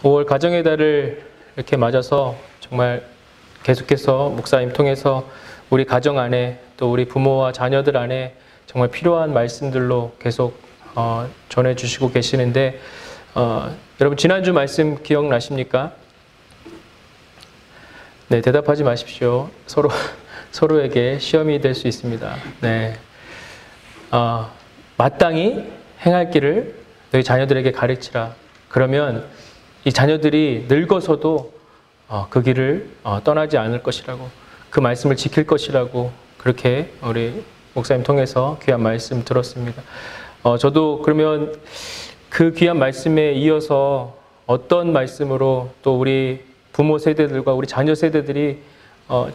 5월 가정의 달을 이렇게 맞아서 정말 계속해서 목사님 통해서 우리 가정 안에 또 우리 부모와 자녀들 안에 정말 필요한 말씀들로 계속 전해주시고 계시는데 여러분 지난주 말씀 기억나십니까? 네, 대답하지 마십시오. 서로에게 시험이 될 수 있습니다. 네, 마땅히 행할 길을 너희 자녀들에게 가르치라. 그러면 이 자녀들이 늙어서도 그 길을 떠나지 않을 것이라고, 그 말씀을 지킬 것이라고 그렇게 우리 목사님 통해서 귀한 말씀 들었습니다. 저도 그러면 그 귀한 말씀에 이어서 어떤 말씀으로 또 우리 부모 세대들과 우리 자녀 세대들이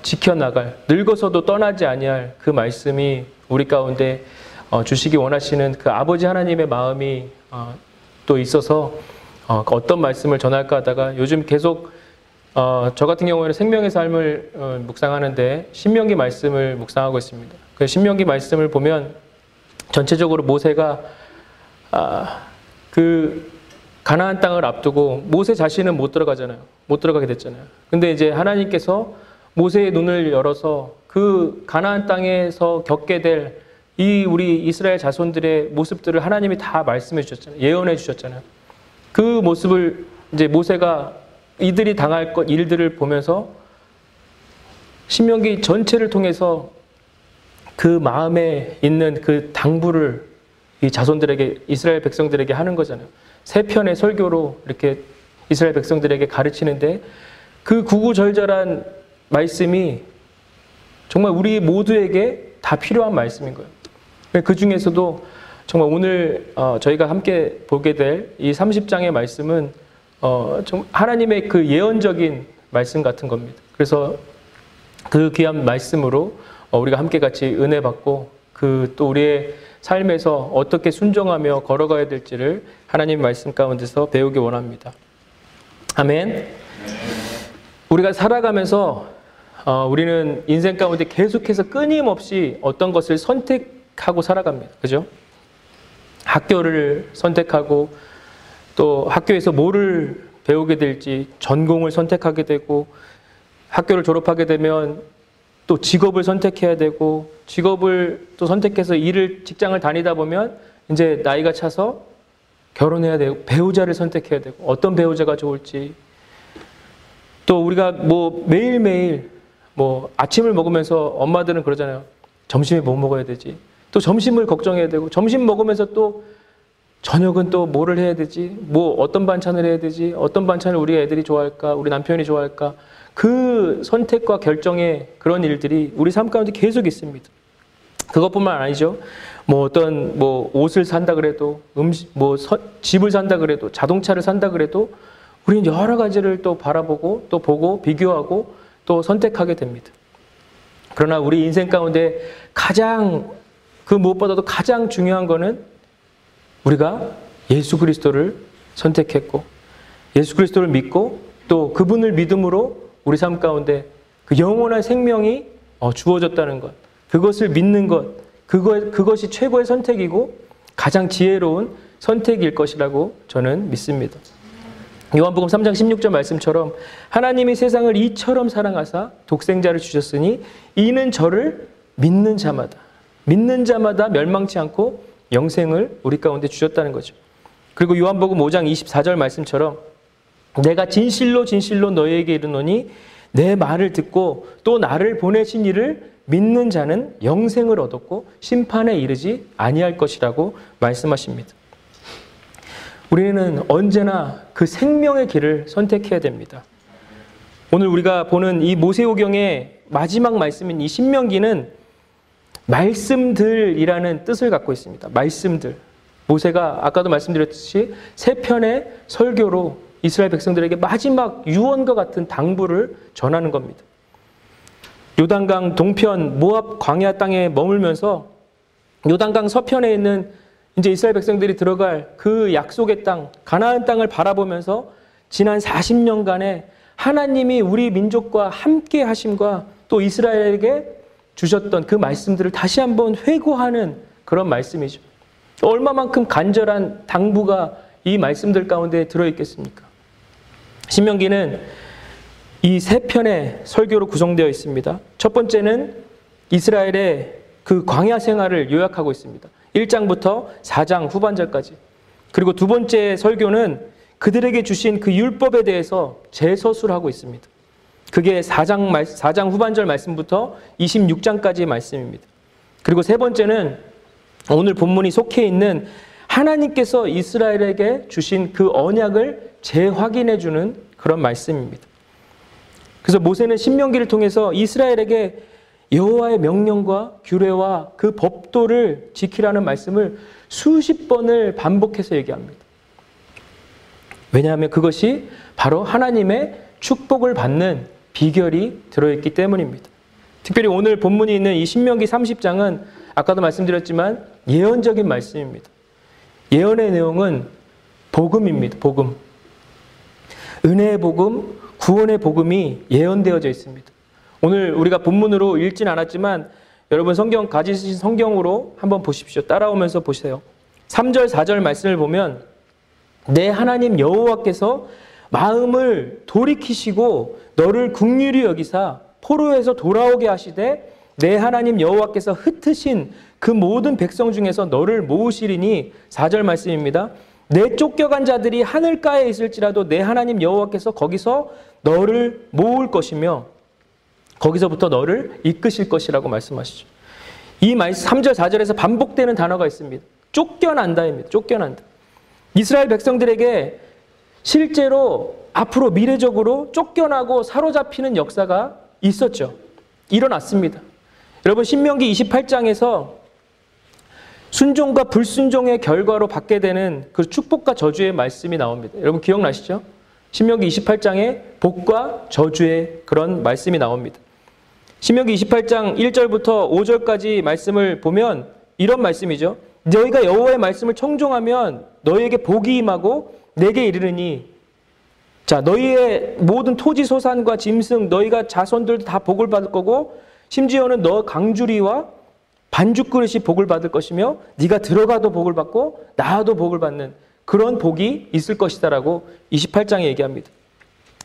지켜나갈, 늙어서도 떠나지 아니할 그 말씀이 우리 가운데 주시기 원하시는 그 아버지 하나님의 마음이 또 있어서 어떤 말씀을 전할까 하다가 요즘 계속 저 같은 경우에는 생명의 삶을 묵상하는데 신명기 말씀을 묵상하고 있습니다. 그 신명기 말씀을 보면 전체적으로 모세가 그 가나안 땅을 앞두고 모세 자신은 못 들어가잖아요. 못 들어가게 됐잖아요. 근데 이제 하나님께서 모세의 눈을 열어서 그 가나안 땅에서 겪게 될 이 우리 이스라엘 자손들의 모습들을 하나님이 다 말씀해 주셨잖아요. 예언해 주셨잖아요. 그 모습을 이제 모세가 이들이 당할 것 일들을 보면서 신명기 전체를 통해서 그 마음에 있는 그 당부를 이 자손들에게, 이스라엘 백성들에게 하는 거잖아요. 세 편의 설교로 이렇게 이스라엘 백성들에게 가르치는데 그 구구절절한 말씀이 정말 우리 모두에게 다 필요한 말씀인 거예요. 그 중에서도 정말 오늘 저희가 함께 보게 될 이 30장의 말씀은 좀 하나님의 그 예언적인 말씀 같은 겁니다. 그래서 그 귀한 말씀으로 우리가 함께 같이 은혜 받고 그 또 우리의 삶에서 어떻게 순종하며 걸어가야 될지를 하나님 말씀 가운데서 배우기 원합니다. 아멘. 우리가 살아가면서 우리는 인생 가운데 계속해서 끊임없이 어떤 것을 선택하고 살아갑니다. 그죠? 학교를 선택하고 또 학교에서 뭐를 배우게 될지 전공을 선택하게 되고 학교를 졸업하게 되면 또 직업을 선택해야 되고 직업을 또 선택해서 직장을 다니다 보면 이제 나이가 차서 결혼해야 되고 배우자를 선택해야 되고 어떤 배우자가 좋을지 또 우리가 뭐 매일매일 뭐 아침을 먹으면서 엄마들은 그러잖아요. 점심에 뭐 먹어야 되지? 또 점심을 걱정해야 되고 점심 먹으면서 또 저녁은 또 뭐를 해야 되지? 뭐 어떤 반찬을 해야 되지? 어떤 반찬을 우리 애들이 좋아할까? 우리 남편이 좋아할까? 그 선택과 결정의 그런 일들이 우리 삶 가운데 계속 있습니다. 그것뿐만 아니죠. 뭐 어떤 뭐 옷을 산다 그래도 집을 산다 그래도 자동차를 산다 그래도 우리는 여러 가지를 또 바라보고 또 보고 비교하고 또 선택하게 됩니다. 그러나 우리 인생 가운데 가장 그 무엇보다도 가장 중요한 거는 우리가 예수 그리스도를 선택했고 예수 그리스도를 믿고 또 그분을 믿음으로 우리 삶 가운데 그 영원한 생명이 주어졌다는 것, 그것을 믿는 것, 그것이 최고의 선택이고 가장 지혜로운 선택일 것이라고 저는 믿습니다. 요한복음 3장 16절 말씀처럼 하나님이 세상을 이처럼 사랑하사 독생자를 주셨으니 이는 저를 믿는 자마다 멸망치 않고 영생을 우리 가운데 주셨다는 거죠. 그리고 요한복음 5장 24절 말씀처럼 내가 진실로 진실로 너희에게 이르노니 내 말을 듣고 또 나를 보내신 이를 믿는 자는 영생을 얻었고 심판에 이르지 아니할 것이라고 말씀하십니다. 우리는 언제나 그 생명의 길을 선택해야 됩니다. 오늘 우리가 보는 이 모세오경의 마지막 말씀인 이 신명기는 말씀들이라는 뜻을 갖고 있습니다. 말씀들. 모세가 아까도 말씀드렸듯이 세 편의 설교로 이스라엘 백성들에게 마지막 유언과 같은 당부를 전하는 겁니다. 요단강 동편 모압 광야 땅에 머물면서 요단강 서편에 있는 이제 이스라엘 백성들이 들어갈 그 약속의 땅, 가나안 땅을 바라보면서 지난 40년간의 하나님이 우리 민족과 함께 하심과 또 이스라엘에게 주셨던 그 말씀들을 다시 한번 회고하는 그런 말씀이죠. 얼마만큼 간절한 당부가 이 말씀들 가운데 들어있겠습니까? 신명기는 이 세 편의 설교로 구성되어 있습니다. 첫 번째는 이스라엘의 그 광야 생활을 요약하고 있습니다. 1장부터 4장 후반절까지. 그리고 두 번째 설교는 그들에게 주신 그 율법에 대해서 재서술하고 있습니다. 그게 4장 후반절 말씀부터 26장까지의 말씀입니다. 그리고 세 번째는 오늘 본문이 속해 있는 하나님께서 이스라엘에게 주신 그 언약을 재확인해 주는 그런 말씀입니다. 그래서 모세는 신명기를 통해서 이스라엘에게 여호와의 명령과 규례와 그 법도를 지키라는 말씀을 수십 번을 반복해서 얘기합니다. 왜냐하면 그것이 바로 하나님의 축복을 받는 비결이 들어있기 때문입니다. 특별히 오늘 본문이 있는 이 신명기 30장은 아까도 말씀드렸지만 예언적인 말씀입니다. 예언의 내용은 복음입니다. 복음. 은혜의 복음, 구원의 복음이 예언되어져 있습니다. 오늘 우리가 본문으로 읽진 않았지만 여러분 성경 가지신 성경으로 한번 보십시오. 따라오면서 보세요. 3절, 4절 말씀을 보면 내 하나님 여호와께서 마음을 돌이키시고 너를 긍휼히 여기사 포로에서 돌아오게 하시되 내 하나님 여호와께서 흩으신 그 모든 백성 중에서 너를 모으시리니 4절 말씀입니다. 내 쫓겨간 자들이 하늘가에 있을지라도 내 하나님 여호와께서 거기서 너를 모을 것이며 거기서부터 너를 이끄실 것이라고 말씀하시죠. 이 말씀 3절 4절에서 반복되는 단어가 있습니다. 쫓겨난다입니다. 쫓겨난다. 이스라엘 백성들에게 실제로 앞으로 미래적으로 쫓겨나고 사로잡히는 역사가 있었죠. 일어났습니다. 여러분 신명기 28장에서 순종과 불순종의 결과로 받게 되는 그 축복과 저주의 말씀이 나옵니다. 여러분 기억나시죠? 신명기 28장에 복과 저주의 그런 말씀이 나옵니다. 신명기 28장 1절부터 5절까지 말씀을 보면 이런 말씀이죠. 너희가 여호와의 말씀을 청종하면 너희에게 복이 임하고 내게 이르르니 자 너희의 모든 토지 소산과 짐승 너희가 자손들도 다 복을 받을 거고 심지어는 너 강주리와 반죽 그릇이 복을 받을 것이며 네가 들어가도 복을 받고 나와도 복을 받는 그런 복이 있을 것이다라고 28장에 얘기합니다.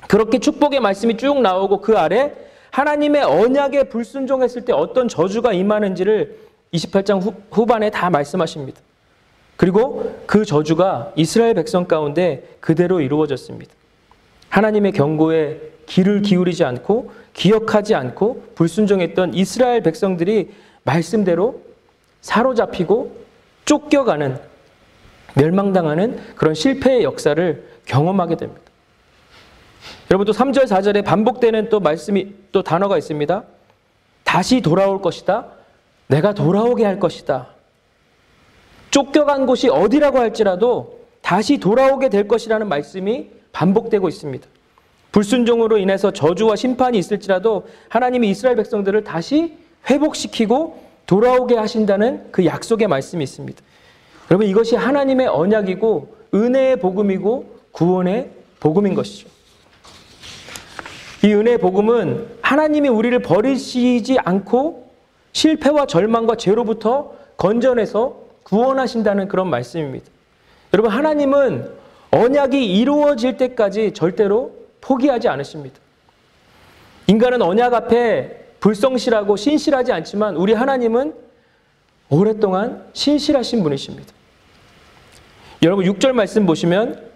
그렇게 축복의 말씀이 쭉 나오고 그 아래 하나님의 언약에 불순종했을 때 어떤 저주가 임하는지를 28장 후반에 다 말씀하십니다. 그리고 그 저주가 이스라엘 백성 가운데 그대로 이루어졌습니다. 하나님의 경고에 귀를 기울이지 않고 기억하지 않고 불순종했던 이스라엘 백성들이 말씀대로 사로잡히고 쫓겨가는 멸망당하는 그런 실패의 역사를 경험하게 됩니다. 여러분 또 3절 4절에 반복되는 또 말씀이 또 단어가 있습니다. 다시 돌아올 것이다. 내가 돌아오게 할 것이다. 쫓겨간 곳이 어디라고 할지라도 다시 돌아오게 될 것이라는 말씀이 반복되고 있습니다. 불순종으로 인해서 저주와 심판이 있을지라도 하나님이 이스라엘 백성들을 다시 회복시키고 돌아오게 하신다는 그 약속의 말씀이 있습니다. 여러분 이것이 하나님의 언약이고 은혜의 복음이고 구원의 복음인 것이죠. 이 은혜의 복음은 하나님이 우리를 버리시지 않고 실패와 절망과 죄로부터 건져내서 구원하신다는 그런 말씀입니다. 여러분 하나님은 언약이 이루어질 때까지 절대로 포기하지 않으십니다. 인간은 언약 앞에 불성실하고 신실하지 않지만 우리 하나님은 오랫동안 신실하신 분이십니다. 여러분 6절 말씀 보시면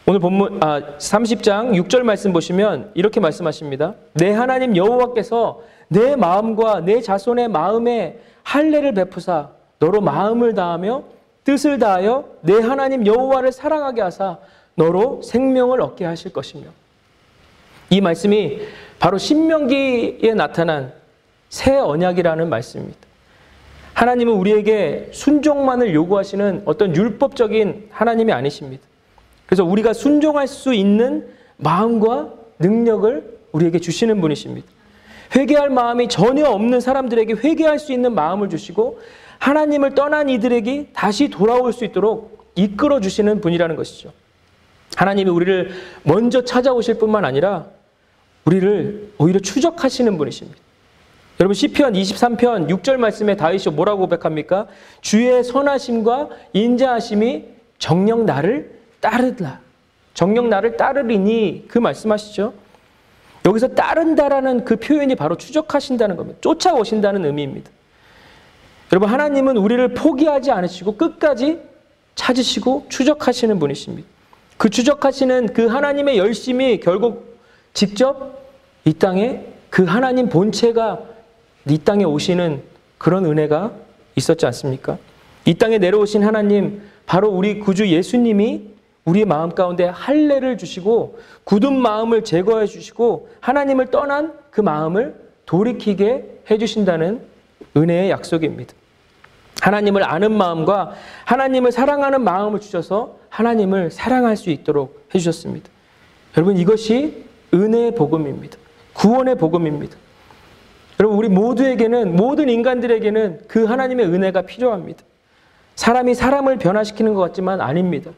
오늘 본문 30장 6절 말씀 보시면 이렇게 말씀하십니다. 내 하나님 여호와께서 내 마음과 내 자손의 마음에 할례를 베푸사 너로 마음을 다하며 뜻을 다하여 내 하나님 여호와를 사랑하게 하사 너로 생명을 얻게 하실 것이며 이 말씀이 바로 신명기에 나타난 새 언약이라는 말씀입니다. 하나님은 우리에게 순종만을 요구하시는 어떤 율법적인 하나님이 아니십니다. 그래서 우리가 순종할 수 있는 마음과 능력을 우리에게 주시는 분이십니다. 회개할 마음이 전혀 없는 사람들에게 회개할 수 있는 마음을 주시고 하나님을 떠난 이들에게 다시 돌아올 수 있도록 이끌어 주시는 분이라는 것이죠. 하나님이 우리를 먼저 찾아오실 뿐만 아니라 우리를 오히려 추적하시는 분이십니다. 여러분 시편 23편 6절 말씀에 다윗이 뭐라고 고백합니까? 주의 선하심과 인자하심이 정녕 나를 따르라. 정녕 나를 따르리니 그 말씀하시죠. 여기서 따른다라는 그 표현이 바로 추적하신다는 겁니다. 쫓아오신다는 의미입니다. 여러분, 하나님은 우리를 포기하지 않으시고 끝까지 찾으시고 추적하시는 분이십니다. 그 추적하시는 그 하나님의 열심이 결국 직접 이 땅에 그 하나님 본체가 이 땅에 오시는 그런 은혜가 있었지 않습니까? 이 땅에 내려오신 하나님, 바로 우리 구주 예수님이 우리의 마음 가운데 할례를 주시고 굳은 마음을 제거해 주시고 하나님을 떠난 그 마음을 돌이키게 해주신다는 은혜의 약속입니다. 하나님을 아는 마음과 하나님을 사랑하는 마음을 주셔서 하나님을 사랑할 수 있도록 해주셨습니다. 여러분, 이것이 은혜의 복음입니다. 구원의 복음입니다. 여러분, 우리 모두에게는, 모든 인간들에게는 그 하나님의 은혜가 필요합니다. 사람이 사람을 변화시키는 것 같지만 아닙니다.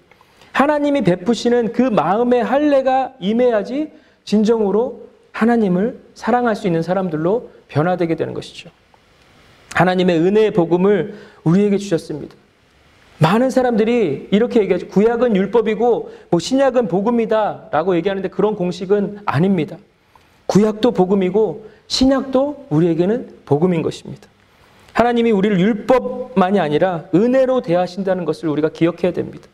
하나님이 베푸시는 그 마음의 할례가 임해야지 진정으로 하나님을 사랑할 수 있는 사람들로 변화되게 되는 것이죠. 하나님의 은혜의 복음을 우리에게 주셨습니다. 많은 사람들이 이렇게 얘기하죠. 구약은 율법이고 신약은 복음이다 라고 얘기하는데 그런 공식은 아닙니다. 구약도 복음이고 신약도 우리에게는 복음인 것입니다. 하나님이 우리를 율법만이 아니라 은혜로 대하신다는 것을 우리가 기억해야 됩니다.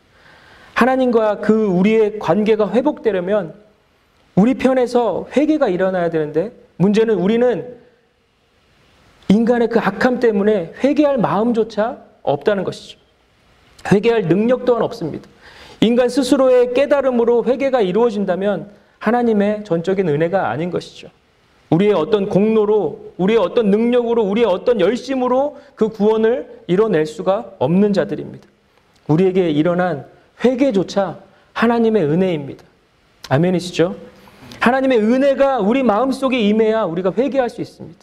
하나님과 그 우리의 관계가 회복되려면 우리 편에서 회개가 일어나야 되는데 문제는 우리는 인간의 그 악함 때문에 회개할 마음조차 없다는 것이죠. 회개할 능력 또한 없습니다. 인간 스스로의 깨달음으로 회개가 이루어진다면 하나님의 전적인 은혜가 아닌 것이죠. 우리의 어떤 공로로, 우리의 어떤 능력으로, 우리의 어떤 열심으로 그 구원을 이뤄낼 수가 없는 자들입니다. 우리에게 일어난 회개조차 하나님의 은혜입니다. 아멘이시죠? 하나님의 은혜가 우리 마음속에 임해야 우리가 회개할 수 있습니다.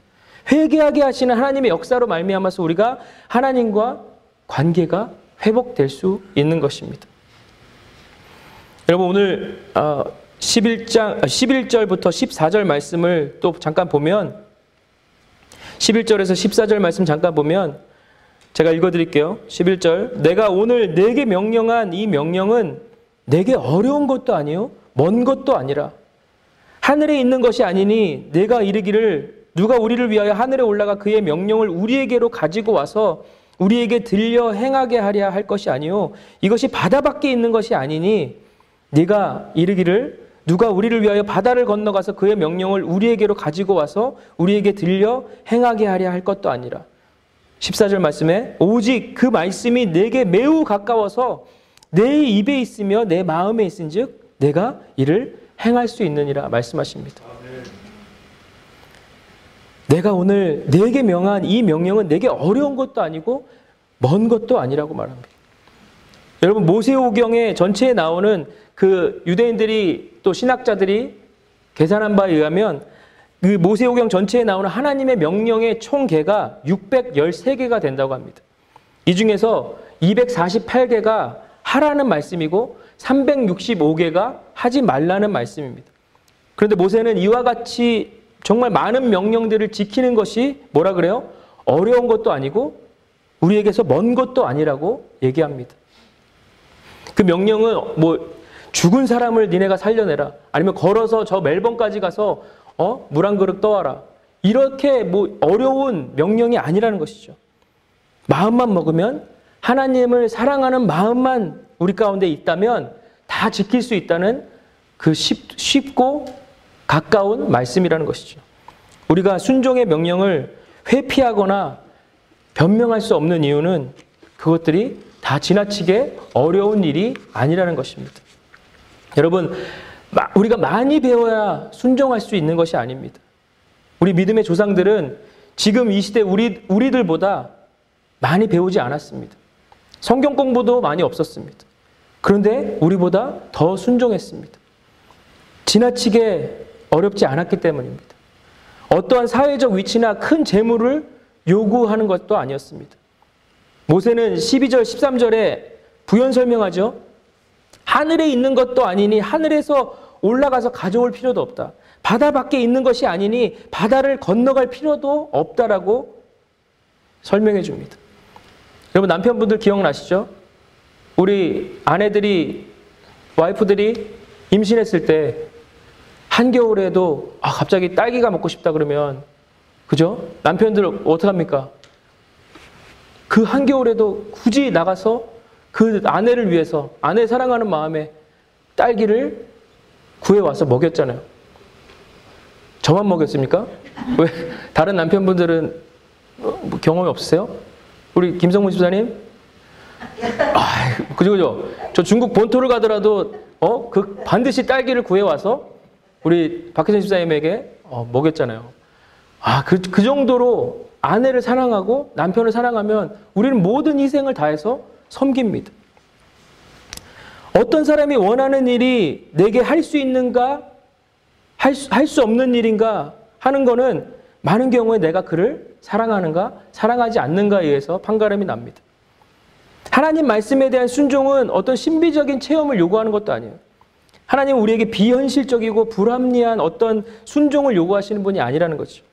회개하게 하시는 하나님의 역사로 말미암아서 우리가 하나님과 관계가 회복될 수 있는 것입니다. 여러분, 오늘 11절부터 14절 말씀을 또 잠깐 보면 11절에서 14절 말씀 잠깐 보면 제가 읽어드릴게요. 11절, 내가 오늘 내게 명령한 이 명령은 내게 어려운 것도 아니요 먼 것도 아니라 하늘에 있는 것이 아니니 내가 이르기를 누가 우리를 위하여 하늘에 올라가 그의 명령을 우리에게로 가지고 와서 우리에게 들려 행하게 하랴 할 것이 아니요 이것이 바다 밖에 있는 것이 아니니 네가 이르기를 누가 우리를 위하여 바다를 건너가서 그의 명령을 우리에게로 가지고 와서 우리에게 들려 행하게 하랴 할 것도 아니라 14절 말씀에 오직 그 말씀이 내게 매우 가까워서 내 입에 있으며 내 마음에 있은즉 내가 이를 행할 수 있느니라 말씀하십니다. 내가 오늘 내게 명한 이 명령은 내게 어려운 것도 아니고 먼 것도 아니라고 말합니다. 여러분, 모세오경의 전체에 나오는 그 유대인들이 또 신학자들이 계산한 바에 의하면 그 모세오경 전체에 나오는 하나님의 명령의 총 개가 613개가 된다고 합니다. 이 중에서 248개가 하라는 말씀이고 365개가 하지 말라는 말씀입니다. 그런데 모세는 이와 같이 정말 많은 명령들을 지키는 것이 뭐라 그래요? 어려운 것도 아니고 우리에게서 먼 것도 아니라고 얘기합니다. 그 명령은 죽은 사람을 니네가 살려내라, 아니면 걸어서 저 멜번까지 가서 물 한 그릇 떠와라, 이렇게 어려운 명령이 아니라는 것이죠. 마음만 먹으면, 하나님을 사랑하는 마음만 우리 가운데 있다면 다 지킬 수 있다는 그 쉽고 가까운 말씀이라는 것이죠. 우리가 순종의 명령을 회피하거나 변명할 수 없는 이유는 그것들이 다 지나치게 어려운 일이 아니라는 것입니다. 여러분, 우리가 많이 배워야 순종할 수 있는 것이 아닙니다. 우리 믿음의 조상들은 지금 이 시대 우리들보다 많이 배우지 않았습니다. 성경 공부도 많이 없었습니다. 그런데 우리보다 더 순종했습니다. 지나치게 어렵지 않았기 때문입니다. 어떠한 사회적 위치나 큰 재물을 요구하는 것도 아니었습니다. 모세는 12절, 13절에 부연 설명하죠. 하늘에 있는 것도 아니니 하늘에서 올라가서 가져올 필요도 없다. 바다 밖에 있는 것이 아니니 바다를 건너갈 필요도 없다라고 설명해 줍니다. 여러분, 남편분들 기억나시죠? 우리 아내들이, 와이프들이 임신했을 때 한겨울에도 갑자기 딸기가 먹고 싶다 그러면 그죠? 남편들 어떡합니까? 그 한겨울에도 굳이 나가서 그 아내를 위해서 아내 사랑하는 마음에 딸기를 구해와서 먹였잖아요. 저만 먹였습니까? 왜? 다른 남편분들은 경험이 없으세요? 우리 김성문 집사님? 그죠? 저 중국 본토를 가더라도 그 반드시 딸기를 구해와서 우리 박혜선 집사님에게 먹였잖아요. 그 정도로 아내를 사랑하고 남편을 사랑하면 우리는 모든 희생을 다해서 섬깁니다. 어떤 사람이 원하는 일이 내게 할 수 있는가, 할 수 없는 일인가 하는 거는 많은 경우에 내가 그를 사랑하는가, 사랑하지 않는가에 의해서 판가름이 납니다. 하나님 말씀에 대한 순종은 어떤 신비적인 체험을 요구하는 것도 아니에요. 하나님은 우리에게 비현실적이고 불합리한 어떤 순종을 요구하시는 분이 아니라는 거죠.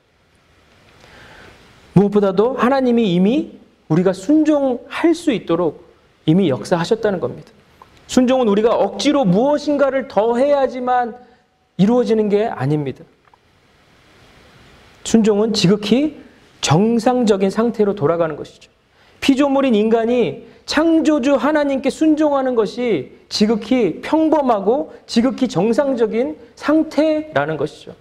무엇보다도 하나님이 이미 우리가 순종할 수 있도록 이미 역사하셨다는 겁니다. 순종은 우리가 억지로 무엇인가를 더 해야지만 이루어지는 게 아닙니다. 순종은 지극히 정상적인 상태로 돌아가는 것이죠. 피조물인 인간이 창조주 하나님께 순종하는 것이 지극히 평범하고 지극히 정상적인 상태라는 것이죠.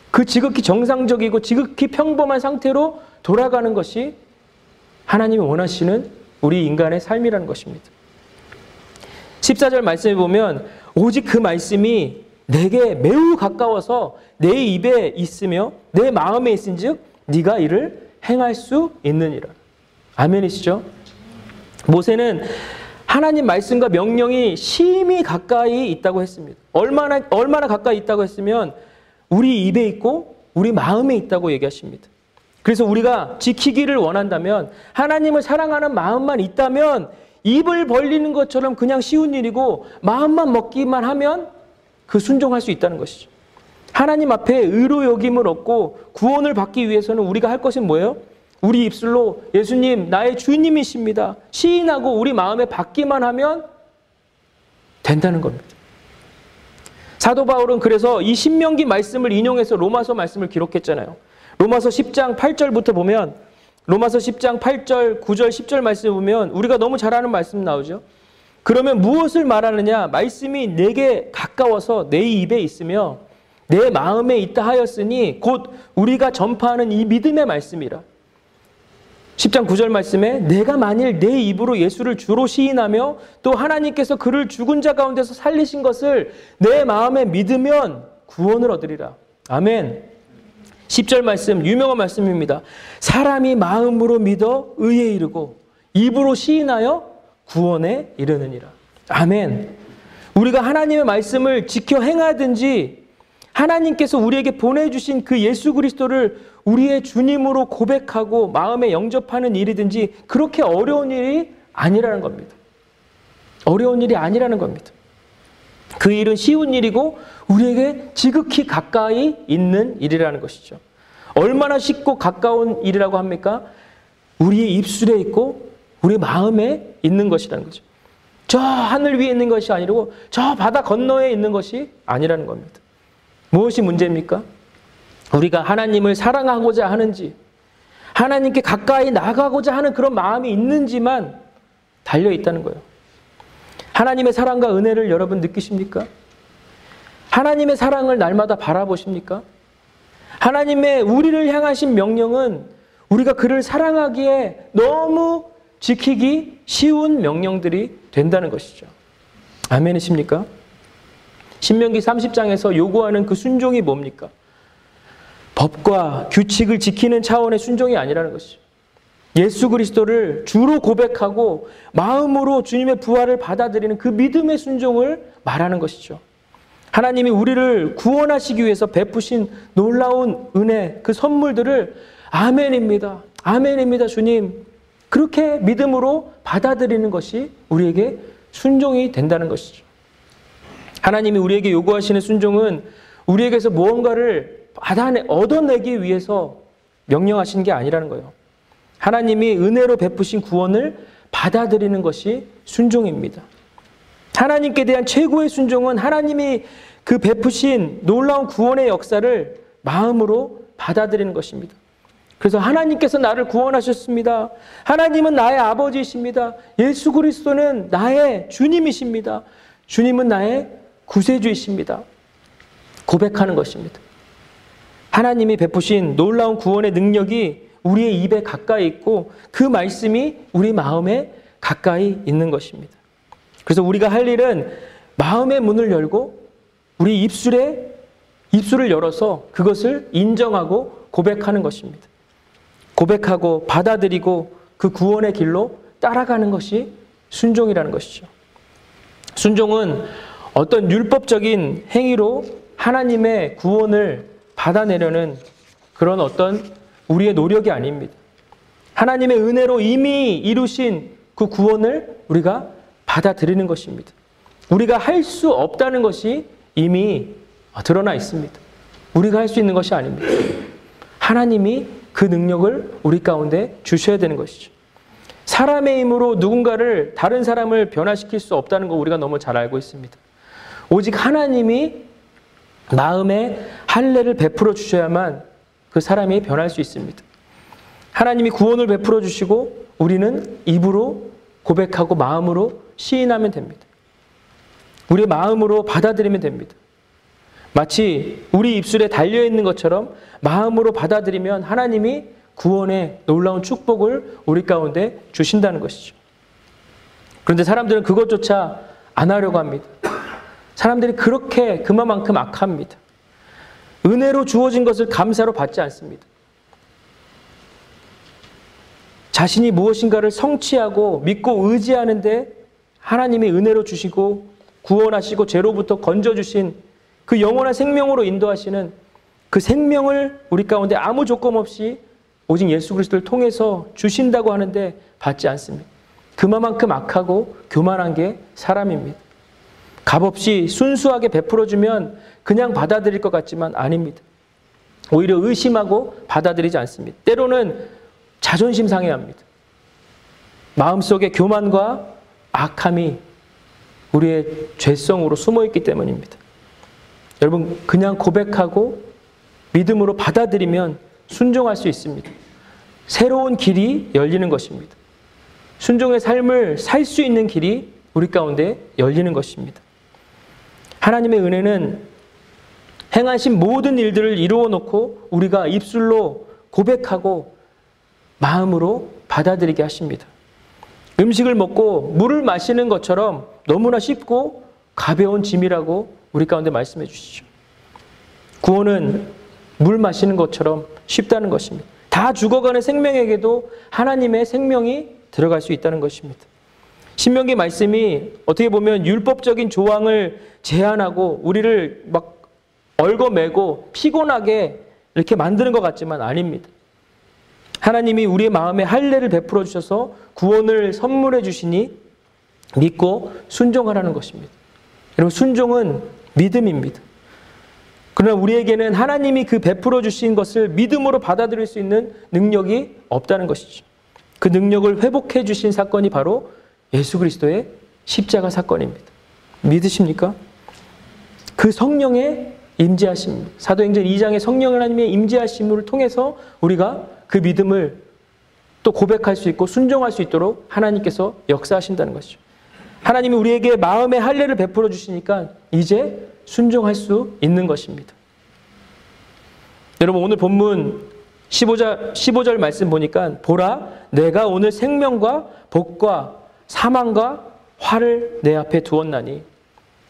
그 지극히 정상적이고 지극히 평범한 상태로 돌아가는 것이 하나님이 원하시는 우리 인간의 삶이라는 것입니다. 14절 말씀에 보면 오직 그 말씀이 내게 매우 가까워서 내 입에 있으며 내 마음에 있은즉 네가 이를 행할 수 있느니라. 아멘이시죠? 모세는 하나님 말씀과 명령이 심히 가까이 있다고 했습니다. 얼마나 가까이 있다고 했으면 우리 입에 있고 우리 마음에 있다고 얘기하십니다. 그래서 우리가 지키기를 원한다면 하나님을 사랑하는 마음만 있다면 입을 벌리는 것처럼 그냥 쉬운 일이고 마음만 먹기만 하면 그 순종할 수 있다는 것이죠. 하나님 앞에 의로 여김을 얻고 구원을 받기 위해서는 우리가 할 것은 뭐예요? 우리 입술로 예수님 나의 주님이십니다 시인하고 우리 마음에 받기만 하면 된다는 겁니다. 사도 바울은 그래서 이 신명기 말씀을 인용해서 로마서 말씀을 기록했잖아요. 로마서 10장 8절부터 보면 로마서 10장 8절, 9절, 10절 말씀 보면 우리가 너무 잘 아는 말씀 나오죠. 그러면 무엇을 말하느냐? 말씀이 내게 가까워서 내 입에 있으며 내 마음에 있다 하였으니 곧 우리가 전파하는 이 믿음의 말씀이라. 10장 9절 말씀에 내가 만일 내 입으로 예수를 주로 시인하며 또 하나님께서 그를 죽은 자 가운데서 살리신 것을 내 마음에 믿으면 구원을 얻으리라. 아멘. 10절 말씀 유명한 말씀입니다. 사람이 마음으로 믿어 의에 이르고 입으로 시인하여 구원에 이르느니라. 아멘. 우리가 하나님의 말씀을 지켜 행하든지 하나님께서 우리에게 보내주신 그 예수 그리스도를 우리의 주님으로 고백하고 마음에 영접하는 일이든지 그렇게 어려운 일이 아니라는 겁니다. 어려운 일이 아니라는 겁니다. 그 일은 쉬운 일이고 우리에게 지극히 가까이 있는 일이라는 것이죠. 얼마나 쉽고 가까운 일이라고 합니까? 우리의 입술에 있고 우리 마음에 있는 것이라는 거죠. 저 하늘 위에 있는 것이 아니고 저 바다 건너에 있는 것이 아니라는 겁니다. 무엇이 문제입니까? 우리가 하나님을 사랑하고자 하는지 하나님께 가까이 나가고자 하는 그런 마음이 있는지만 달려있다는 거예요. 하나님의 사랑과 은혜를 여러분 느끼십니까? 하나님의 사랑을 날마다 바라보십니까? 하나님의 우리를 향하신 명령은 우리가 그를 사랑하기에 너무 지키기 쉬운 명령들이 된다는 것이죠. 아멘이십니까? 신명기 30장에서 요구하는 그 순종이 뭡니까? 법과 규칙을 지키는 차원의 순종이 아니라는 것이죠. 예수 그리스도를 주로 고백하고 마음으로 주님의 부활을 받아들이는 그 믿음의 순종을 말하는 것이죠. 하나님이 우리를 구원하시기 위해서 베푸신 놀라운 은혜, 그 선물들을 아멘입니다. 아멘입니다, 주님. 그렇게 믿음으로 받아들이는 것이 우리에게 순종이 된다는 것이죠. 하나님이 우리에게 요구하시는 순종은 우리에게서 무언가를 얻어내기 위해서 명령하신 게 아니라는 거예요. 하나님이 은혜로 베푸신 구원을 받아들이는 것이 순종입니다. 하나님께 대한 최고의 순종은 하나님이 그 베푸신 놀라운 구원의 역사를 마음으로 받아들이는 것입니다. 그래서 하나님께서 나를 구원하셨습니다. 하나님은 나의 아버지이십니다. 예수 그리스도는 나의 주님이십니다. 주님은 나의 구세주이십니다. 고백하는 것입니다. 하나님이 베푸신 놀라운 구원의 능력이 우리의 입에 가까이 있고 그 말씀이 우리 마음에 가까이 있는 것입니다. 그래서 우리가 할 일은 마음의 문을 열고 우리 입술을 열어서 그것을 인정하고 고백하는 것입니다. 고백하고 받아들이고 그 구원의 길로 따라가는 것이 순종이라는 것이죠. 순종은 어떤 율법적인 행위로 하나님의 구원을 받아내려는 그런 어떤 우리의 노력이 아닙니다. 하나님의 은혜로 이미 이루신 그 구원을 우리가 받아들이는 것입니다. 우리가 할 수 없다는 것이 이미 드러나 있습니다. 우리가 할 수 있는 것이 아닙니다. 하나님이 그 능력을 우리 가운데 주셔야 되는 것이죠. 사람의 힘으로 누군가를 다른 사람을 변화시킬 수 없다는 거 우리가 너무 잘 알고 있습니다. 오직 하나님이 마음에 할례를 베풀어 주셔야만 그 사람이 변할 수 있습니다. 하나님이 구원을 베풀어 주시고 우리는 입으로 고백하고 마음으로 시인하면 됩니다. 우리의 마음으로 받아들이면 됩니다. 마치 우리 입술에 달려있는 것처럼 마음으로 받아들이면 하나님이 구원의 놀라운 축복을 우리 가운데 주신다는 것이죠. 그런데 사람들은 그것조차 안 하려고 합니다. 사람들이 그렇게 그만큼 악합니다. 은혜로 주어진 것을 감사로 받지 않습니다. 자신이 무엇인가를 성취하고 믿고 의지하는데 하나님이 은혜로 주시고 구원하시고 죄로부터 건져주신 그 영원한 생명으로 인도하시는 그 생명을 우리 가운데 아무 조건 없이 오직 예수 그리스도를 통해서 주신다고 하는데 받지 않습니다. 그만큼 악하고 교만한 게 사람입니다. 값없이 순수하게 베풀어주면 그냥 받아들일 것 같지만 아닙니다. 오히려 의심하고 받아들이지 않습니다. 때로는 자존심 상해합니다. 마음속에 교만과 악함이 우리의 죄성으로 숨어있기 때문입니다. 여러분, 그냥 고백하고 믿음으로 받아들이면 순종할 수 있습니다. 새로운 길이 열리는 것입니다. 순종의 삶을 살 수 있는 길이 우리 가운데 열리는 것입니다. 하나님의 은혜는 행하신 모든 일들을 이루어 놓고 우리가 입술로 고백하고 마음으로 받아들이게 하십니다. 음식을 먹고 물을 마시는 것처럼 너무나 쉽고 가벼운 짐이라고 우리 가운데 말씀해 주시죠. 구원은 물 마시는 것처럼 쉽다는 것입니다. 다 죽어가는 생명에게도 하나님의 생명이 들어갈 수 있다는 것입니다. 신명기 말씀이 어떻게 보면 율법적인 조항을 제한하고 우리를 막 얽어매고 피곤하게 이렇게 만드는 것 같지만 아닙니다. 하나님이 우리의 마음에 할례를 베풀어 주셔서 구원을 선물해 주시니 믿고 순종하라는 것입니다. 여러분, 순종은 믿음입니다. 그러나 우리에게는 하나님이 그 베풀어 주신 것을 믿음으로 받아들일 수 있는 능력이 없다는 것이죠. 그 능력을 회복해 주신 사건이 바로 예수 그리스도의 십자가 사건입니다. 믿으십니까? 그 성령의 임재하심, 사도행전 2장의 성령 하나님의 임재하심을 통해서 우리가 그 믿음을 또 고백할 수 있고 순종할 수 있도록 하나님께서 역사하신다는 것이죠. 하나님이 우리에게 마음의 할례를 베풀어 주시니까 이제 순종할 수 있는 것입니다. 여러분, 오늘 본문 15절 말씀 보니까 보라, 내가 오늘 생명과 복과 사망과 화를 내 앞에 두었나니,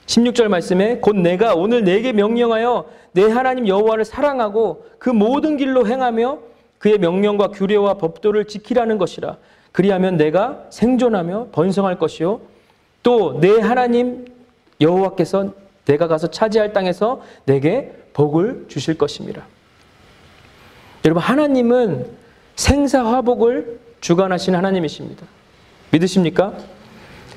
16절 말씀에 곧 내가 오늘 내게 명령하여 내 하나님 여호와를 사랑하고 그 모든 길로 행하며 그의 명령과 규례와 법도를 지키라는 것이라. 그리하면 내가 생존하며 번성할 것이요 또 내 하나님 여호와께서 내가 가서 차지할 땅에서 내게 복을 주실 것입니다. 여러분, 하나님은 생사화복을 주관하신 하나님이십니다. 믿으십니까?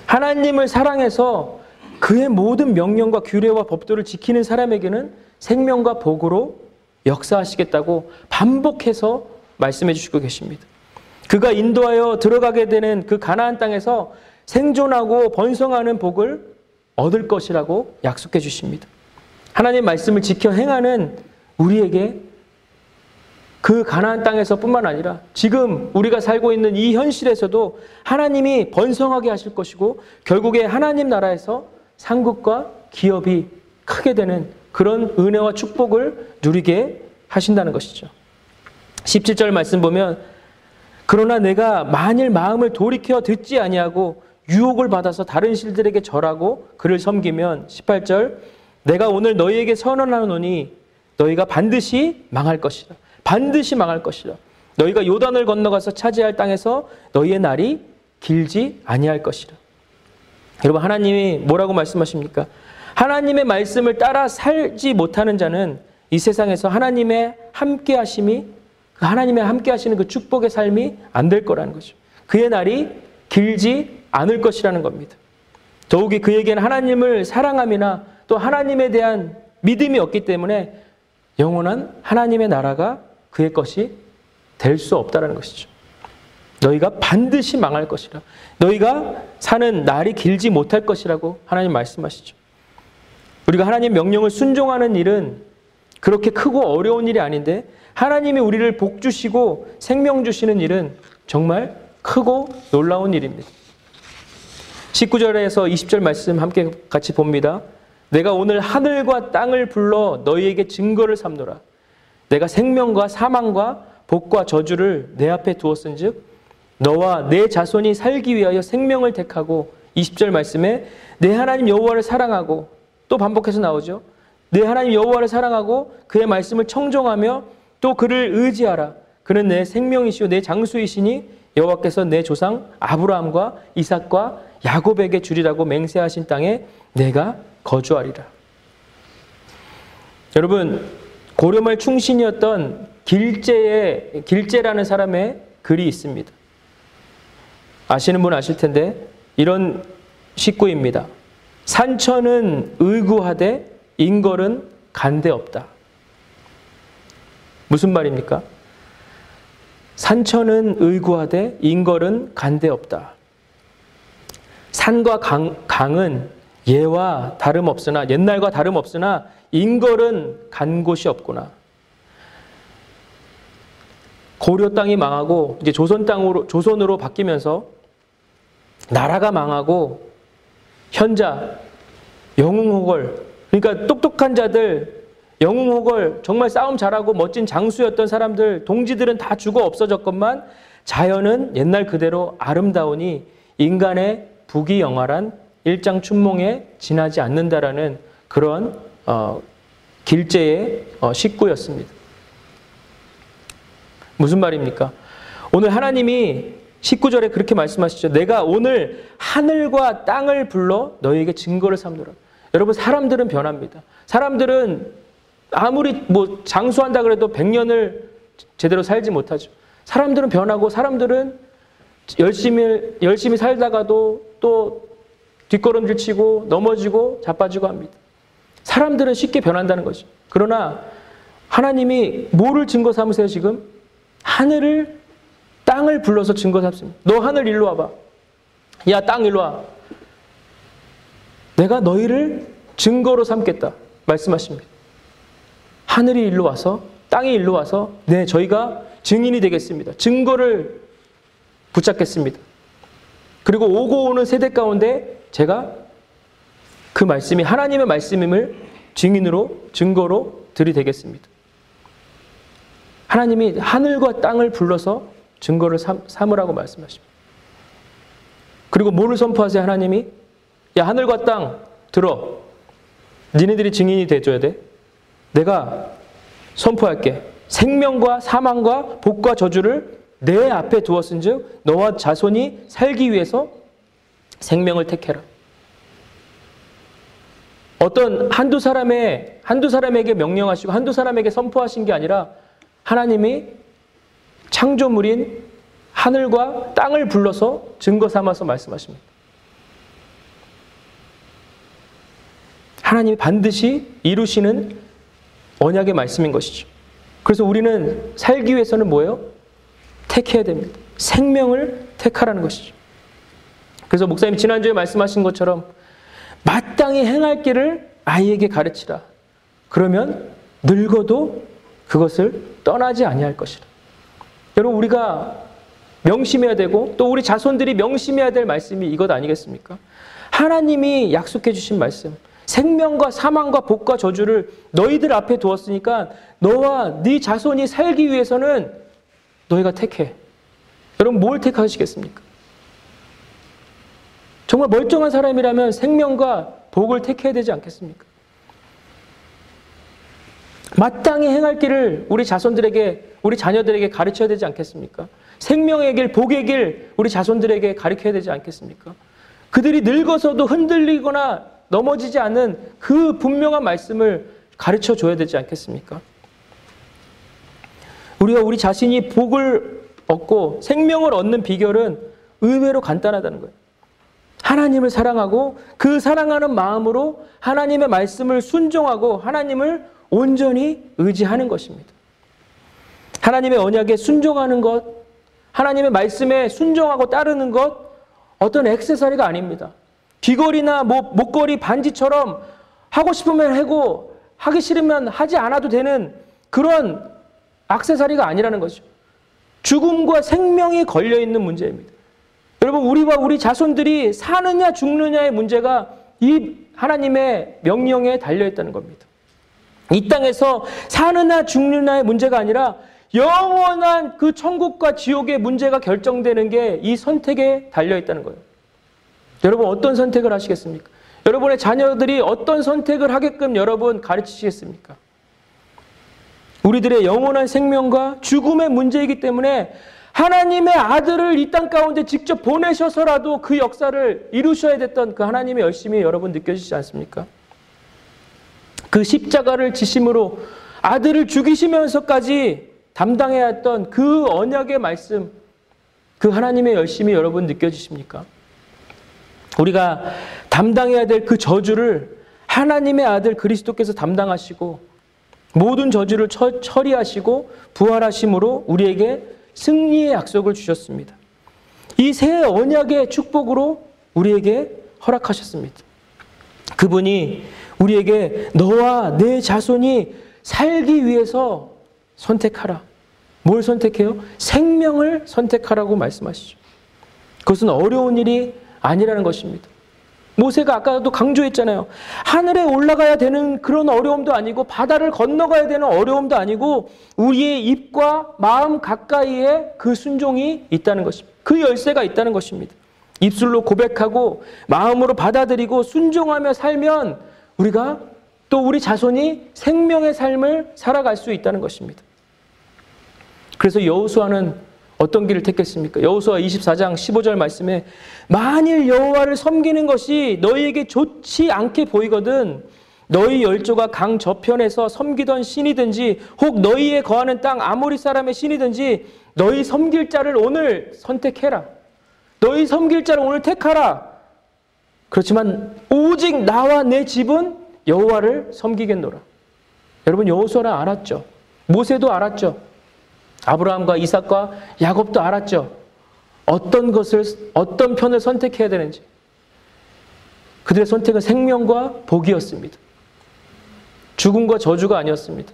하나님을 사랑해서 그의 모든 명령과 규례와 법도를 지키는 사람에게는 생명과 복으로 역사하시겠다고 반복해서 말씀해 주시고 계십니다. 그가 인도하여 들어가게 되는 그 가나안 땅에서 생존하고 번성하는 복을 얻을 것이라고 약속해 주십니다. 하나님의 말씀을 지켜 행하는 우리에게 그 가나안 땅에서 뿐만 아니라 지금 우리가 살고 있는 이 현실에서도 하나님이 번성하게 하실 것이고 결국에 하나님 나라에서 상급과 기업이 크게 되는 그런 은혜와 축복을 누리게 하신다는 것이죠. 17절 말씀 보면 그러나 내가 만일 마음을 돌이켜 듣지 아니하고 유혹을 받아서 다른 신들에게 절하고 그를 섬기면 18절 내가 오늘 너희에게 선언하노니 너희가 반드시 망할 것이다. 반드시 망할 것이다. 너희가 요단을 건너가서 차지할 땅에서 너희의 날이 길지 아니할 것이다. 여러분 하나님이 뭐라고 말씀하십니까? 하나님의 말씀을 따라 살지 못하는 자는 이 세상에서 하나님의 함께하심이 하나님의 함께하시는 그 축복의 삶이 안 될 거라는 거죠. 그의 날이 길지 않을 것이라는 겁니다. 더욱이 그에게는 하나님을 사랑함이나 또 하나님에 대한 믿음이 없기 때문에 영원한 하나님의 나라가 그의 것이 될 수 없다는 것이죠. 너희가 반드시 망할 것이라. 너희가 사는 날이 길지 못할 것이라고 하나님 말씀하시죠. 우리가 하나님 명령을 순종하는 일은 그렇게 크고 어려운 일이 아닌데 하나님이 우리를 복 주시고 생명 주시는 일은 정말 크고 놀라운 일입니다. 19절에서 20절 말씀 함께 같이 봅니다. 내가 오늘 하늘과 땅을 불러 너희에게 증거를 삼노라. 내가 생명과 사망과 복과 저주를 내 앞에 두었은즉 너와 내 자손이 살기 위하여 생명을 택하고 20절 말씀에 내 하나님 여호와를 사랑하고 또 반복해서 나오죠. 내 하나님 여호와를 사랑하고 그의 말씀을 청종하며 또 그를 의지하라. 그는 내 생명이시오 내 장수이시니 여호와께서 내 조상 아브라함과 이삭과 야곱에게 주리라고 맹세하신 땅에 내가 거주하리라. 여러분 고려말 충신이었던 길재라는 사람의 글이 있습니다. 아시는 분 아실 텐데 이런 식구입니다. 산천은 의구하되 인걸은 간대없다. 무슨 말입니까? 산천은 의구하되 인걸은 간대없다. 산과 강은 예와 다름없으나 옛날과 다름없으나 인걸은 간 곳이 없구나. 고려 땅이 망하고 이제 조선으로 바뀌면서 나라가 망하고 현자, 영웅호걸 그러니까 똑똑한 자들 영웅호걸 정말 싸움 잘하고 멋진 장수였던 사람들 동지들은 다 죽어 없어졌건만 자연은 옛날 그대로 아름다우니 인간의 부귀영화란 일장춘몽에 지나지 않는다라는 그런 길재의 식구였습니다. 무슨 말입니까? 오늘 하나님이 19절에 그렇게 말씀하시죠. 내가 오늘 하늘과 땅을 불러 너희에게 증거를 삼노라. 여러분 사람들은 변합니다. 사람들은 아무리 장수한다 그래도 100년을 제대로 살지 못하죠. 사람들은 변하고 사람들은 열심히 살다가도 또 뒷걸음질 치고 넘어지고 자빠지고 합니다. 사람들은 쉽게 변한다는 거죠. 그러나 하나님이 뭐를 증거 삼으세요 지금? 하늘을 땅을 불러서 증거 삼습니다. 너 하늘 일로 와봐. 야 땅 일로 와. 내가 너희를 증거로 삼겠다 말씀하십니다. 하늘이 일로 와서 땅이 일로 와서 네 저희가 증인이 되겠습니다. 증거를 붙잡겠습니다. 그리고 오고 오는 세대 가운데 제가 그 말씀이 하나님의 말씀임을 증거로 들이대겠습니다. 하나님이 하늘과 땅을 불러서 증거를 삼으라고 말씀하십니다. 그리고 뭐를 선포하세요 하나님이? 야 하늘과 땅 들어. 니네들이 증인이 돼줘야 돼. 내가 선포할게. 생명과 사망과 복과 저주를 내 앞에 두었은즉 너와 자손이 살기 위해서 생명을 택해라. 어떤 한두 사람에게 명령하시고 한두 사람에게 선포하신 게 아니라 하나님이 창조물인 하늘과 땅을 불러서 증거 삼아서 말씀하십니다. 하나님이 반드시 이루시는 언약의 말씀인 것이죠. 그래서 우리는 살기 위해서는 뭐예요? 택해야 됩니다. 생명을 택하라는 것이죠. 그래서 목사님 지난주에 말씀하신 것처럼 마땅히 행할 길을 아이에게 가르치라. 그러면 늙어도 그것을 떠나지 아니할 것이라. 여러분, 우리가 명심해야 되고 또 우리 자손들이 명심해야 될 말씀이 이것 아니겠습니까? 하나님이 약속해 주신 말씀, 생명과 사망과 복과 저주를 너희들 앞에 두었으니까 너와 네 자손이 살기 위해서는 너희가 택해. 여러분, 뭘 택하시겠습니까? 정말 멀쩡한 사람이라면 생명과 복을 택해야 되지 않겠습니까? 마땅히 행할 길을 우리 자손들에게, 우리 자녀들에게 가르쳐야 되지 않겠습니까? 생명의 길, 복의 길 우리 자손들에게 가르쳐야 되지 않겠습니까? 그들이 늙어서도 흔들리거나 넘어지지 않는 그 분명한 말씀을 가르쳐 줘야 되지 않겠습니까? 우리가 우리 자신이 복을 얻고 생명을 얻는 비결은 의외로 간단하다는 거예요. 하나님을 사랑하고 그 사랑하는 마음으로 하나님의 말씀을 순종하고 하나님을 온전히 의지하는 것입니다. 하나님의 언약에 순종하는 것, 하나님의 말씀에 순종하고 따르는 것, 어떤 액세서리가 아닙니다. 귀걸이나 목걸이, 반지처럼 하고 싶으면 하고 하기 싫으면 하지 않아도 되는 그런 액세서리가 아니라는 거죠. 죽음과 생명이 걸려있는 문제입니다. 여러분, 우리와 우리 자손들이 사느냐 죽느냐의 문제가 이 하나님의 명령에 달려있다는 겁니다. 이 땅에서 사느냐 죽느냐의 문제가 아니라 영원한 그 천국과 지옥의 문제가 결정되는 게 이 선택에 달려있다는 거예요. 여러분, 어떤 선택을 하시겠습니까? 여러분의 자녀들이 어떤 선택을 하게끔 여러분 가르치시겠습니까? 우리들의 영원한 생명과 죽음의 문제이기 때문에 하나님의 아들을 이 땅 가운데 직접 보내셔서라도 그 역사를 이루셔야 됐던 그 하나님의 열심이 여러분 느껴지지 않습니까? 그 십자가를 지심으로 아들을 죽이시면서까지 담당해야 했던 그 언약의 말씀, 그 하나님의 열심이 여러분 느껴지십니까? 우리가 담당해야 될 그 저주를 하나님의 아들 그리스도께서 담당하시고 모든 저주를 처리하시고 부활하심으로 우리에게 승리의 약속을 주셨습니다. 이 새 언약의 축복으로 우리에게 허락하셨습니다. 그분이 우리에게 너와 내 자손이 살기 위해서 선택하라. 뭘 선택해요? 생명을 선택하라고 말씀하시죠. 그것은 어려운 일이 아니라는 것입니다. 모세가 아까도 강조했잖아요. 하늘에 올라가야 되는 그런 어려움도 아니고 바다를 건너가야 되는 어려움도 아니고 우리의 입과 마음 가까이에 그 순종이 있다는 것입니다. 그 열쇠가 있다는 것입니다. 입술로 고백하고 마음으로 받아들이고 순종하며 살면 우리가 또 우리 자손이 생명의 삶을 살아갈 수 있다는 것입니다. 그래서 여호수아는 어떤 길을 택했습니까? 여호수아 24장 15절 말씀에 만일 여호와를 섬기는 것이 너희에게 좋지 않게 보이거든 너희 열조가 강 저편에서 섬기던 신이든지 혹 너희의 거하는 땅 아모리 사람의 신이든지 너희 섬길 자를 오늘 선택해라. 너희 섬길 자를 오늘 택하라. 그렇지만 오직 나와 내 집은 여호와를 섬기겠노라. 여러분, 여호수아는 알았죠. 모세도 알았죠. 아브라함과 이삭과 야곱도 알았죠. 어떤 편을 선택해야 되는지. 그들의 선택은 생명과 복이었습니다. 죽음과 저주가 아니었습니다.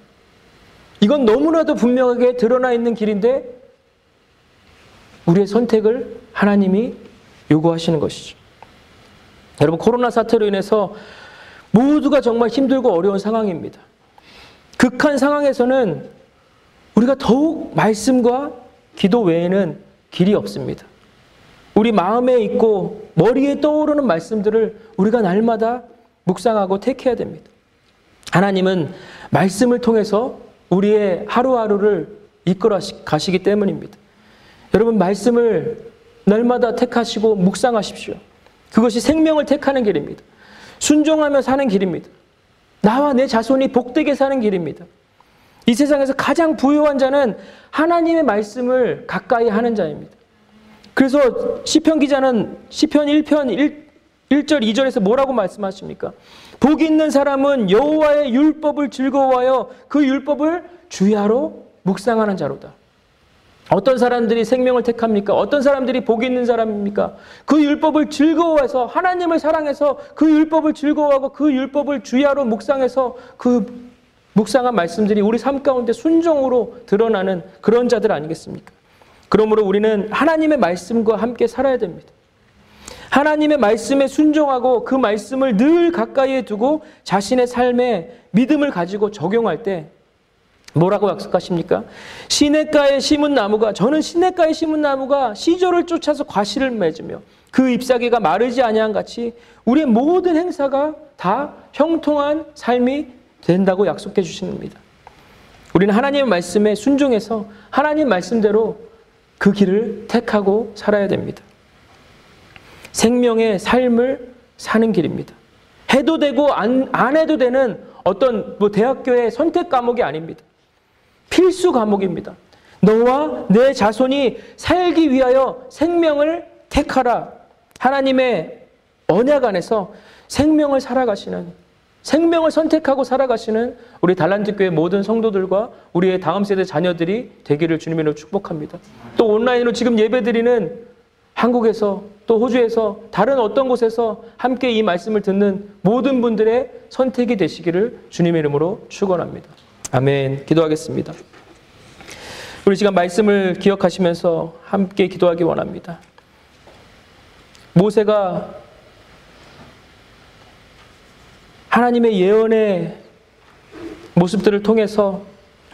이건 너무나도 분명하게 드러나 있는 길인데 우리의 선택을 하나님이 요구하시는 것이죠. 여러분, 코로나 사태로 인해서 모두가 정말 힘들고 어려운 상황입니다. 극한 상황에서는 우리가 더욱 말씀과 기도 외에는 길이 없습니다. 우리 마음에 있고 머리에 떠오르는 말씀들을 우리가 날마다 묵상하고 택해야 됩니다. 하나님은 말씀을 통해서 우리의 하루하루를 이끌어 가시기 때문입니다. 여러분, 말씀을 날마다 택하시고 묵상하십시오. 그것이 생명을 택하는 길입니다. 순종하며 사는 길입니다. 나와 내 자손이 복되게 사는 길입니다. 이 세상에서 가장 부유한 자는 하나님의 말씀을 가까이 하는 자입니다. 그래서 시편 기자는 시편 1편 1절 2절에서 뭐라고 말씀하십니까? 복 있는 사람은 여호와의 율법을 즐거워하여 그 율법을 주야로 묵상하는 자로다. 어떤 사람들이 생명을 택합니까? 어떤 사람들이 복이 있는 사람입니까? 그 율법을 즐거워해서 하나님을 사랑해서 그 율법을 즐거워하고 그 율법을 주야로 묵상해서 그 묵상한 말씀들이 우리 삶 가운데 순종으로 드러나는 그런 자들 아니겠습니까? 그러므로 우리는 하나님의 말씀과 함께 살아야 됩니다. 하나님의 말씀에 순종하고 그 말씀을 늘 가까이에 두고 자신의 삶에 믿음을 가지고 적용할 때 뭐라고 약속하십니까? 시냇가에 심은 나무가, 저는 시냇가에 심은 나무가 시절을 쫓아서 과실을 맺으며 그 잎사귀가 마르지 아니한 같이 우리의 모든 행사가 다 형통한 삶이 된다고 약속해 주십니다. 우리는 하나님의 말씀에 순종해서 하나님 말씀대로 그 길을 택하고 살아야 됩니다. 생명의 삶을 사는 길입니다. 해도 되고 안 해도 되는 어떤 대학교의 선택 과목이 아닙니다. 필수 과목입니다. 너와 내 자손이 살기 위하여 생명을 택하라. 하나님의 언약 안에서 생명을 살아가시는, 생명을 선택하고 살아가시는 우리 달란트교회 모든 성도들과 우리의 다음 세대 자녀들이 되기를 주님으로 축복합니다. 또 온라인으로 지금 예배드리는 한국에서 또 호주에서 다른 어떤 곳에서 함께 이 말씀을 듣는 모든 분들의 선택이 되시기를 주님의 이름으로 축원합니다. 아멘. 기도하겠습니다. 우리 시간 말씀을 기억하시면서 함께 기도하기 원합니다. 모세가 하나님의 예언의 모습들을 통해서,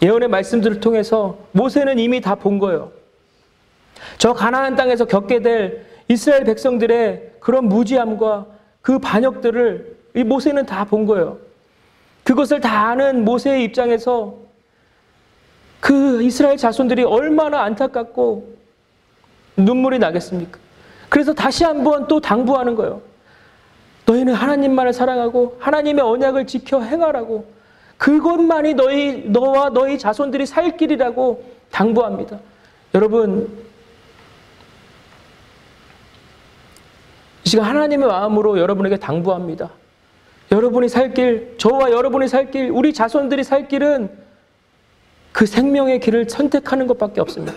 예언의 말씀들을 통해서 모세는 이미 다 본 거예요. 저 가나안 땅에서 겪게 될 이스라엘 백성들의 그런 무지함과 그 반역들을 이 모세는 다 본 거예요. 그것을 다 아는 모세의 입장에서 그 이스라엘 자손들이 얼마나 안타깝고 눈물이 나겠습니까? 그래서 다시 한번 또 당부하는 거예요. 너희는 하나님만을 사랑하고 하나님의 언약을 지켜 행하라고, 그것만이 너와 너희 자손들이 살 길이라고 당부합니다. 여러분, 이 시간 하나님의 마음으로 여러분에게 당부합니다. 여러분이 살 길, 저와 여러분이 살 길, 우리 자손들이 살 길은 그 생명의 길을 선택하는 것밖에 없습니다.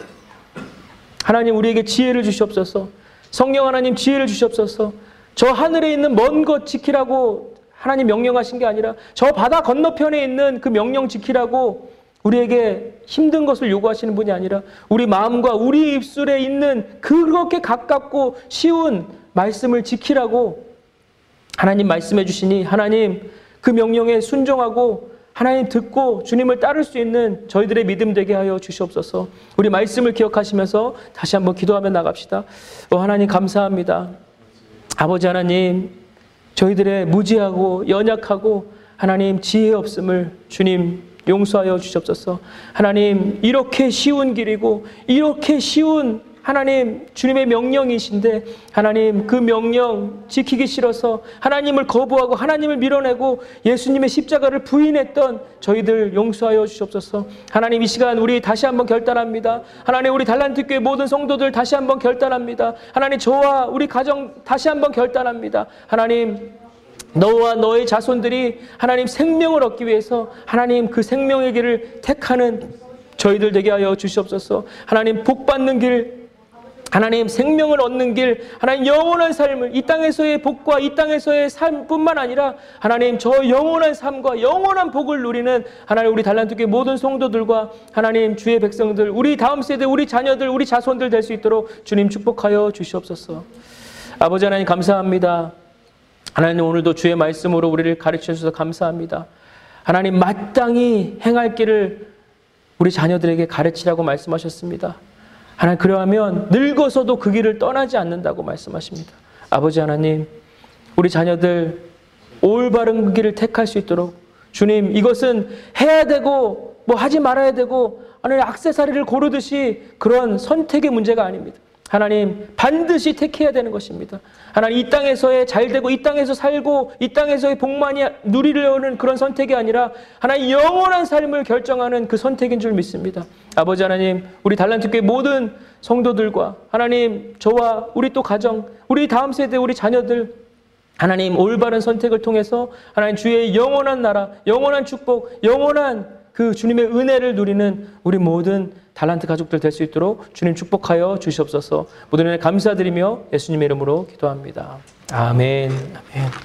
하나님 우리에게 지혜를 주시옵소서. 성령 하나님 지혜를 주시옵소서. 저 하늘에 있는 먼 것 지키라고 하나님 명령하신 게 아니라 저 바다 건너편에 있는 그 명령 지키라고 우리에게 힘든 것을 요구하시는 분이 아니라 우리 마음과 우리 입술에 있는 그렇게 가깝고 쉬운 말씀을 지키라고 하나님 말씀해 주시니 하나님 그 명령에 순종하고 하나님 듣고 주님을 따를 수 있는 저희들의 믿음 되게 하여 주시옵소서. 우리 말씀을 기억하시면서 다시 한번 기도하며 나갑시다. 하나님 감사합니다. 아버지 하나님, 저희들의 무지하고 연약하고 하나님 지혜 없음을 주님 용서하여 주시옵소서. 하나님 이렇게 쉬운 길이고 이렇게 쉬운 하나님 주님의 명령이신데 하나님 그 명령 지키기 싫어서 하나님을 거부하고 하나님을 밀어내고 예수님의 십자가를 부인했던 저희들 용서하여 주시옵소서. 하나님 이 시간 우리 다시 한번 결단합니다. 하나님 우리 달란트교회 모든 성도들 다시 한번 결단합니다. 하나님 저와 우리 가정 다시 한번 결단합니다. 하나님 너와 너의 자손들이 하나님 생명을 얻기 위해서 하나님 그 생명의 길을 택하는 저희들 되게 하여 주시옵소서. 하나님 복받는 길, 하나님 생명을 얻는 길, 하나님 영원한 삶을, 이 땅에서의 복과 이 땅에서의 삶뿐만 아니라 하나님 저 영원한 삶과 영원한 복을 누리는 하나님 우리 달란트교회 모든 성도들과 하나님 주의 백성들, 우리 다음 세대, 우리 자녀들, 우리 자손들 될 수 있도록 주님 축복하여 주시옵소서. 아버지 하나님 감사합니다. 하나님 오늘도 주의 말씀으로 우리를 가르쳐 주셔서 감사합니다. 하나님 마땅히 행할 길을 우리 자녀들에게 가르치라고 말씀하셨습니다. 하나님 그러하면 늙어서도 그 길을 떠나지 않는다고 말씀하십니다. 아버지 하나님 우리 자녀들 올바른 그 길을 택할 수 있도록 주님 이것은 해야 되고 뭐 하지 말아야 되고 하나님 액세서리를 고르듯이 그런 선택의 문제가 아닙니다. 하나님 반드시 택해야 되는 것입니다. 하나님 이 땅에서의 잘되고 이 땅에서 살고 이 땅에서의 복만이 누리려는 그런 선택이 아니라 하나님 영원한 삶을 결정하는 그 선택인 줄 믿습니다. 아버지 하나님 우리 달란트교회 모든 성도들과 하나님 저와 우리 또 가정, 우리 다음 세대, 우리 자녀들 하나님 올바른 선택을 통해서 하나님 주의 영원한 나라, 영원한 축복, 영원한 그 주님의 은혜를 누리는 우리 모든 달란트 가족들 될 수 있도록 주님 축복하여 주시옵소서. 모든 은혜 감사드리며 예수님의 이름으로 기도합니다. 아멘. 아멘.